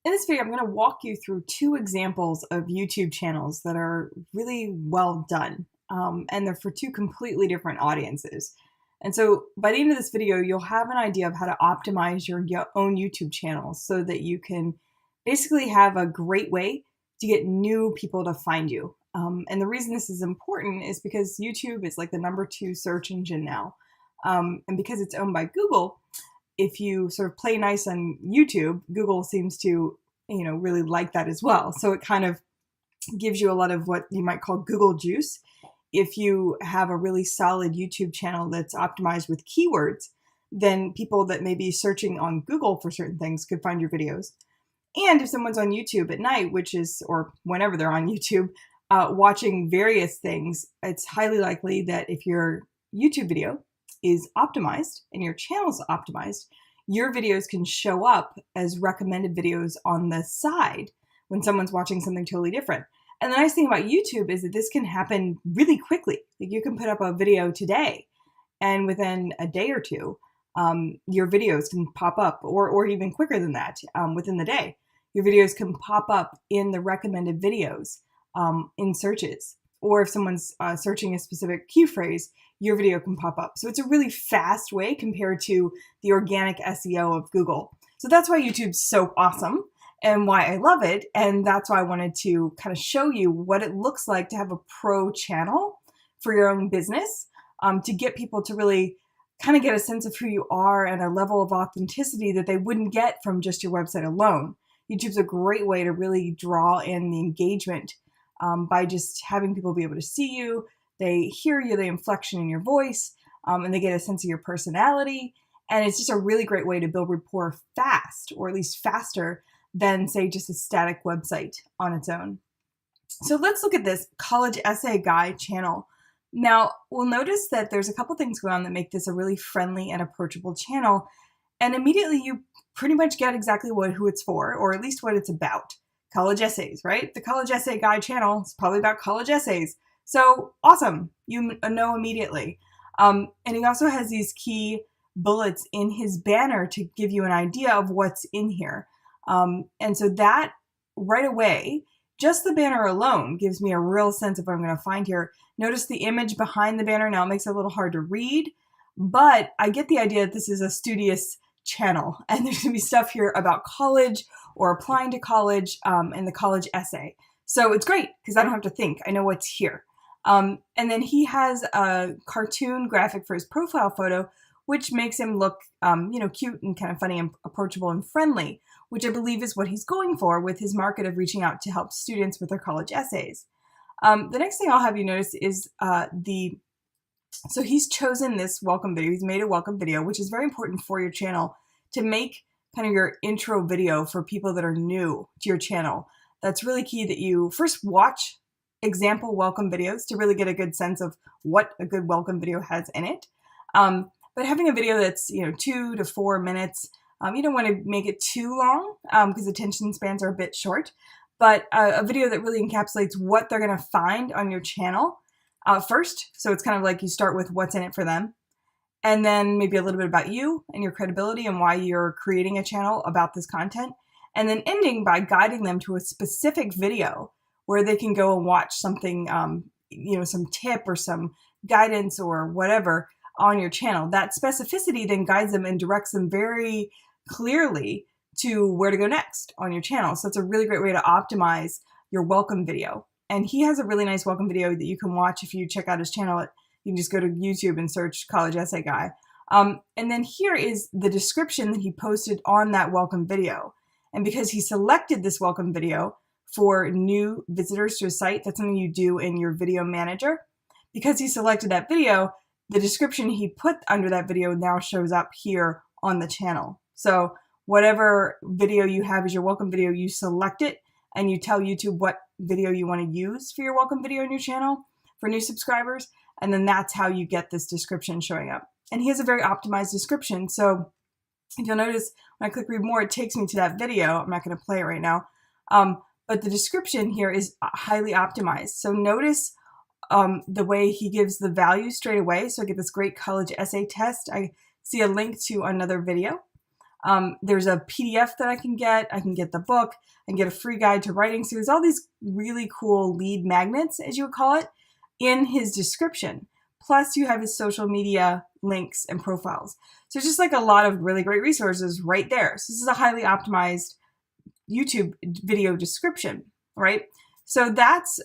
In this video, I'm going to walk you through two examples of YouTube channels that are really well done, and they're for two completely different audiences. And so by the end of this video, you'll have an idea of how to optimize your own YouTube channel so that you can basically have a great way to get new people to find you. And the reason this is important is because YouTube is like the #2 search engine now. And because it's owned by Google, if you sort of play nice on YouTube, Google seems to, really like that as well. So it kind of gives you a lot of what you might call Google juice. If you have a really solid YouTube channel that's optimized with keywords, then people that may be searching on Google for certain things could find your videos. And if someone's on YouTube at night, or whenever they're on YouTube, watching various things, it's highly likely that if your YouTube video is optimized and your channel is optimized, your videos can show up as recommended videos on the side when someone's watching something totally different. And the nice thing about YouTube is that this can happen really quickly. Like you can put up a video today, and within a day or two, your videos can pop up, or even quicker than that, within the day. Your videos can pop up in the recommended videos in searches. Or if someone's searching a specific key phrase, your video can pop up. So it's a really fast way compared to the organic SEO of Google. So that's why YouTube's so awesome and why I love it. And that's why I wanted to kind of show you what it looks like to have a pro channel for your own business, to get people to really kind of get a sense of who you are and a level of authenticity that they wouldn't get from just your website alone. YouTube's a great way to really draw in the engagement by just having people be able to see you, they hear you, the inflection in your voice, and they get a sense of your personality. And it's just a really great way to build rapport fast, or at least faster than, say, just a static website on its own. So let's look at this college essay guy channel. Now, we'll notice that there's a couple things going on that make this a really friendly and approachable channel. And immediately you pretty much get exactly who it's for, or at least what it's about. College essays, right? The college essay guy channel is probably about college essays. So awesome, you know immediately. And he also has these key bullets in his banner to give you an idea of what's in here. And so that right away, just the banner alone gives me a real sense of what I'm going to find here. Notice the image behind the banner. Now it makes it a little hard to read, but I get the idea that this is a studious channel, and there's going to be stuff here about college or applying to college, and the college essay. So it's great because I don't have to think. I know what's here. And then he has a cartoon graphic for his profile photo, which makes him look, cute and kind of funny and approachable and friendly, which I believe is what he's going for with his market of reaching out to help students with their college essays. The next thing I'll have you notice is so he's chosen this welcome video. He's made a welcome video, which is very important for your channel to make kind of your intro video for people that are new to your channel. That's really key that you first watch example welcome videos to really get a good sense of what a good welcome video has in it. But having a video that's 2 to 4 minutes, you don't want to make it too long because attention spans are a bit short. But a video that really encapsulates what they're going to find on your channel first. So it's kind of like you start with what's in it for them, and then maybe a little bit about you and your credibility and why you're creating a channel about this content, and then ending by guiding them to a specific video where they can go and watch something, some tip or some guidance or whatever on your channel. That specificity then guides them and directs them very clearly to where to go next on your channel. So it's a really great way to optimize your welcome video. And he has a really nice welcome video that you can watch if you check out his channel. You can just go to YouTube and search College Essay Guy. And then here is the description that he posted on that welcome video. And because he selected this welcome video for new visitors to a site, that's something you do in your video manager. Because he selected that video, the description he put under that video now shows up here on the channel. So whatever video you have as your welcome video, you select it and you tell YouTube what video you want to use for your welcome video on your channel for new subscribers. And then that's how you get this description showing up. And he has a very optimized description. So if you'll notice, when I click read more, it takes me to that video. I'm not going to play it right now. But the description here is highly optimized. So notice the way he gives the value straight away. So I get this great college essay test. I see a link to another video. There's a PDF that I can get the book, I can get a free guide to writing. So there's all these really cool lead magnets, as you would call it, in his description. Plus you have his social media links and profiles. So just like a lot of really great resources right there. So this is a highly optimized YouTube video description, right? So that's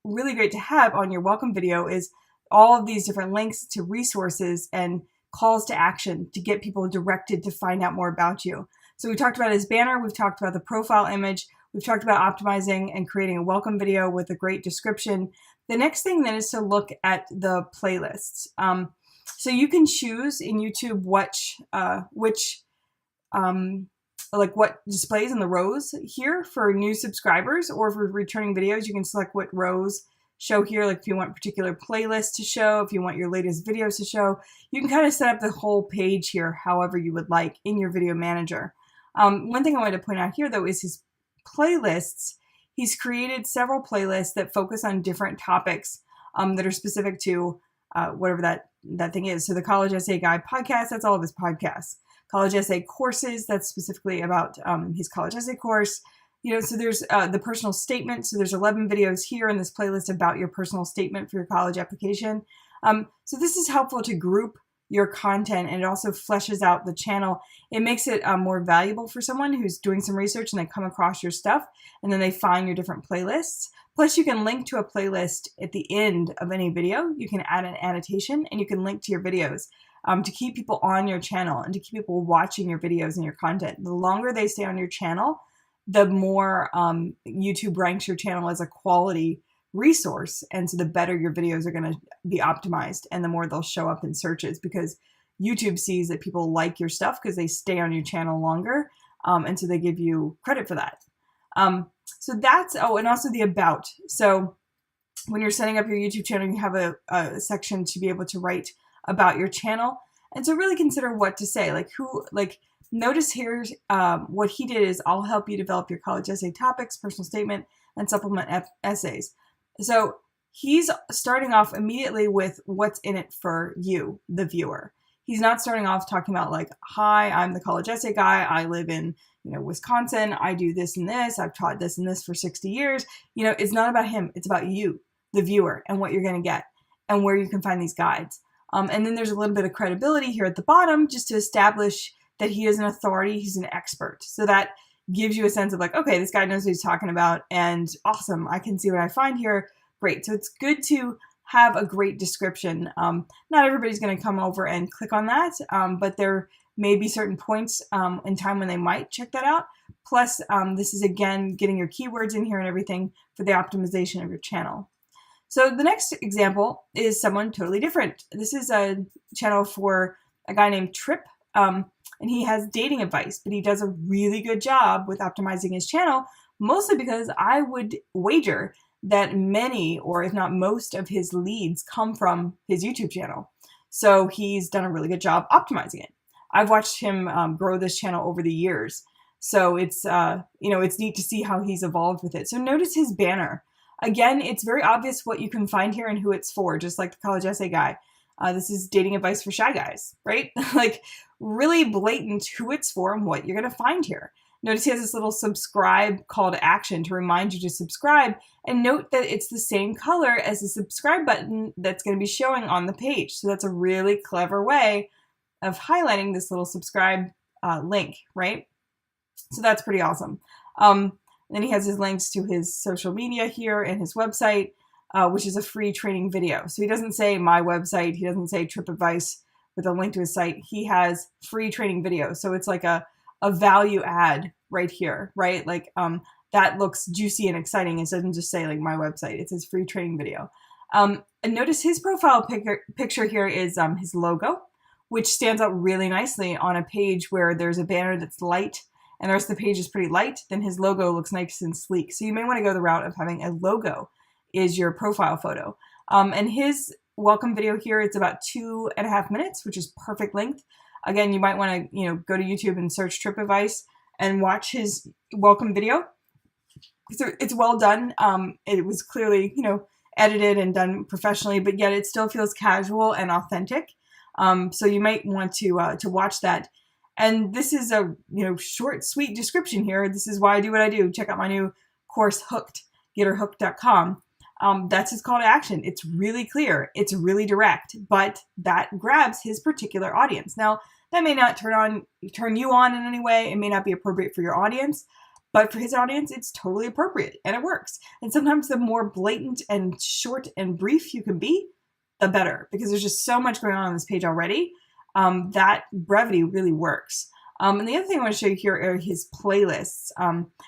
really great to have on your welcome video, is all of these different links to resources and calls to action to get people directed to find out more about you. So we talked about his banner, we've talked about the profile image, we've talked about optimizing and creating a welcome video with a great description. The next thing then is to look at the playlists. So you can choose in YouTube like what displays in the rows here for new subscribers, or for returning videos, you can select what rows show here. Like if you want particular playlists to show, if you want your latest videos to show, you can kind of set up the whole page here however you would like in your video manager. One thing I wanted to point out here though is his playlists. He's created several playlists that focus on different topics that are specific to whatever that thing is. So the College Essay Guy podcast, that's all of his podcasts. College Essay courses, that's specifically about his college essay course. So there's the personal statement. So there's 11 videos here in this playlist about your personal statement for your college application. So this is helpful to group your content, and it also fleshes out the channel. It makes it more valuable for someone who's doing some research and they come across your stuff and then they find your different playlists. Plus you can link to a playlist at the end of any video. You can add an annotation and you can link to your videos to keep people on your channel and to keep people watching your videos and your content. The longer they stay on your channel, the more YouTube ranks your channel as a quality resource. And so the better your videos are going to be optimized and the more they'll show up in searches, because YouTube sees that people like your stuff because they stay on your channel longer. And so they give you credit for that. So that's, and also the about. So when you're setting up your YouTube channel, you have a section to be able to write about your channel. And so really consider what to say, notice here, what he did is, I'll help you develop your college essay topics, personal statement, and supplement essays. So he's starting off immediately with what's in it for you, the viewer. He's not starting off talking about like, hi, I'm the college essay guy. I live in, Wisconsin. I do this and this. I've taught this and this for 60 years. It's not about him. It's about you, the viewer, and what you're going to get and where you can find these guides. And then there's a little bit of credibility here at the bottom just to establish that he is an authority, he's an expert. So that gives you a sense of like, okay, this guy knows what he's talking about, and awesome, I can see what I find here. Great. So it's good to have a great description. Not everybody's going to come over and click on that, but there may be certain points in time when they might check that out. Plus, this is, again, getting your keywords in here and everything for the optimization of your channel. So the next example is someone totally different. This is a channel for a guy named TRIPP, and he has dating advice, but he does a really good job with optimizing his channel, mostly because I would wager that many, or if not most, of his leads come from his YouTube channel. So he's done a really good job optimizing it. I've watched him grow this channel over the years. So it's, it's neat to see how he's evolved with it. So notice his banner. Again, it's very obvious what you can find here and who it's for, just like the college essay guy. This is dating advice for shy guys, right? Like really blatant who it's for and what you're going to find here. Notice he has this little subscribe call to action to remind you to subscribe, and note that it's the same color as the subscribe button that's going to be showing on the page. So that's a really clever way of highlighting this little subscribe link, right? So that's pretty awesome. Then he has his links to his social media here and his website, which is a free training video. So he doesn't say my website. He doesn't say TRIPP advice with a link to his site. He has free training video. So it's like a value add right here, right? Like that looks juicy and exciting. It doesn't just say like my website. It says free training video. And notice his profile picture here is his logo, which stands out really nicely on a page where there's a banner that's light and the rest of the page is pretty light. Then his logo looks nice and sleek. So you may want to go the route of having a logo is your profile photo. And his welcome video here, it's about 2.5 minutes, which is perfect length. Again, you might want to, go to YouTube and search TRIPP advice and watch his welcome video. So it's well done. It was clearly, edited and done professionally, but yet it still feels casual and authentic. So you might want to watch that. And this is a short, sweet description here. This is why I do what I do. Check out my new course, Hooked, getherhooked.com. That's his call to action. It's really clear. It's really direct, but that grabs his particular audience. Now, that may not turn you on in any way. It may not be appropriate for your audience, but for his audience, it's totally appropriate and it works. And sometimes the more blatant and short and brief you can be, the better, because there's just so much going on this page already. That brevity really works. And the other thing I want to show you here are his playlists,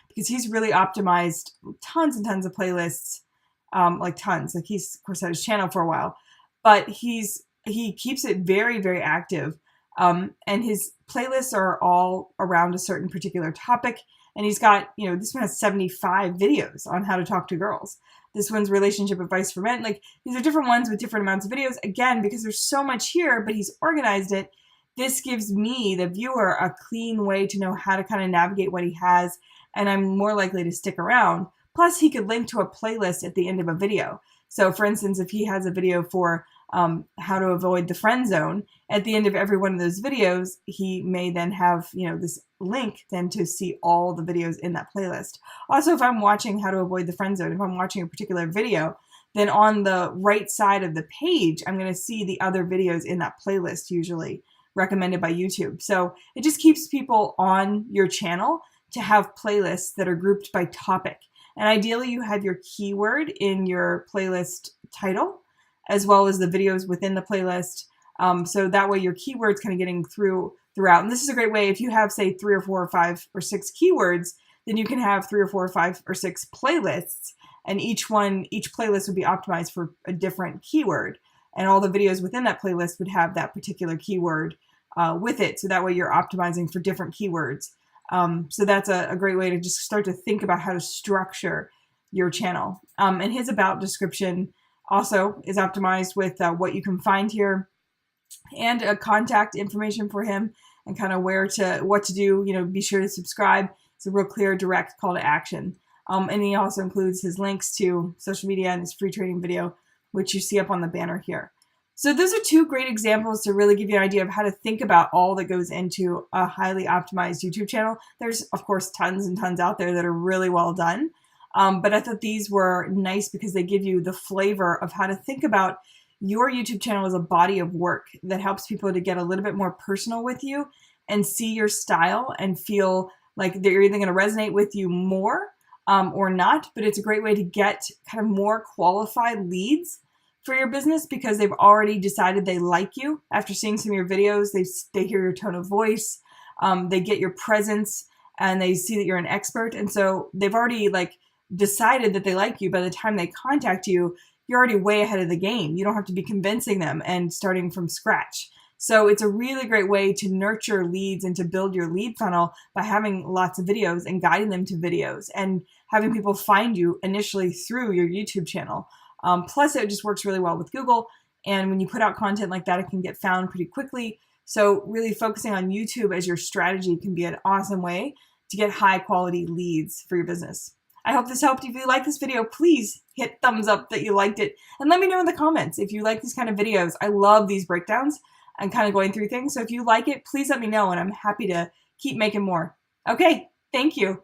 because he's really optimized tons and tons of playlists, like tons. Like he's, of course, had his channel for a while, but he keeps it very, very active. And his playlists are all around a certain particular topic. And he's got, this one has 75 videos on how to talk to girls. This one's relationship advice for men. Like, these are different ones with different amounts of videos. Again, because there's so much here, but he's organized it. This gives me, the viewer, a clean way to know how to kind of navigate what he has. And I'm more likely to stick around. Plus, he could link to a playlist at the end of a video. So, for instance, if he has a video for how to avoid the friend zone, at the end of every one of those videos, he may then have, this link then to see all the videos in that playlist. Also, if I'm watching how to avoid the friend zone, if I'm watching a particular video, then on the right side of the page, I'm going to see the other videos in that playlist, usually recommended by YouTube. So it just keeps people on your channel to have playlists that are grouped by topic. And ideally, you have your keyword in your playlist title, as well as the videos within the playlist. So that way your keywords kind of getting throughout. And this is a great way, if you have, say, 3 or 4 or 5 or 6 keywords, then you can have 3 or 4 or 5 or 6 playlists, and each playlist would be optimized for a different keyword. And all the videos within that playlist would have that particular keyword with it. So that way you're optimizing for different keywords. So that's a great way to just start to think about how to structure your channel. And his about description also is optimized with what you can find here, and contact information for him, and kind of what to do. Be sure to subscribe. It's a real clear, direct call to action. And he also includes his links to social media and his free training video, which you see up on the banner here. So those are 2 great examples to really give you an idea of how to think about all that goes into a highly optimized YouTube channel. There's, of course, tons and tons out there that are really well done. But I thought these were nice because they give you the flavor of how to think about your YouTube channel as a body of work that helps people to get a little bit more personal with you and see your style and feel like they're either going to resonate with you more or not. But it's a great way to get kind of more qualified leads for your business because they've already decided they like you after seeing some of your videos. They hear your tone of voice, they get your presence, and they see that you're an expert. And so they've already decided that they like you. By the time they contact you, you're already way ahead of the game. You don't have to be convincing them and starting from scratch. So it's a really great way to nurture leads and to build your lead funnel by having lots of videos and guiding them to videos and having people find you initially through your YouTube channel. Plus, it just works really well with Google. And when you put out content like that, it can get found pretty quickly. So really focusing on YouTube as your strategy can be an awesome way to get high quality leads for your business. I hope this helped. If you like this video, please hit thumbs up that you liked it. And let me know in the comments if you like these kind of videos. I love these breakdowns and kind of going through things. So if you like it, please let me know and I'm happy to keep making more. Okay, thank you.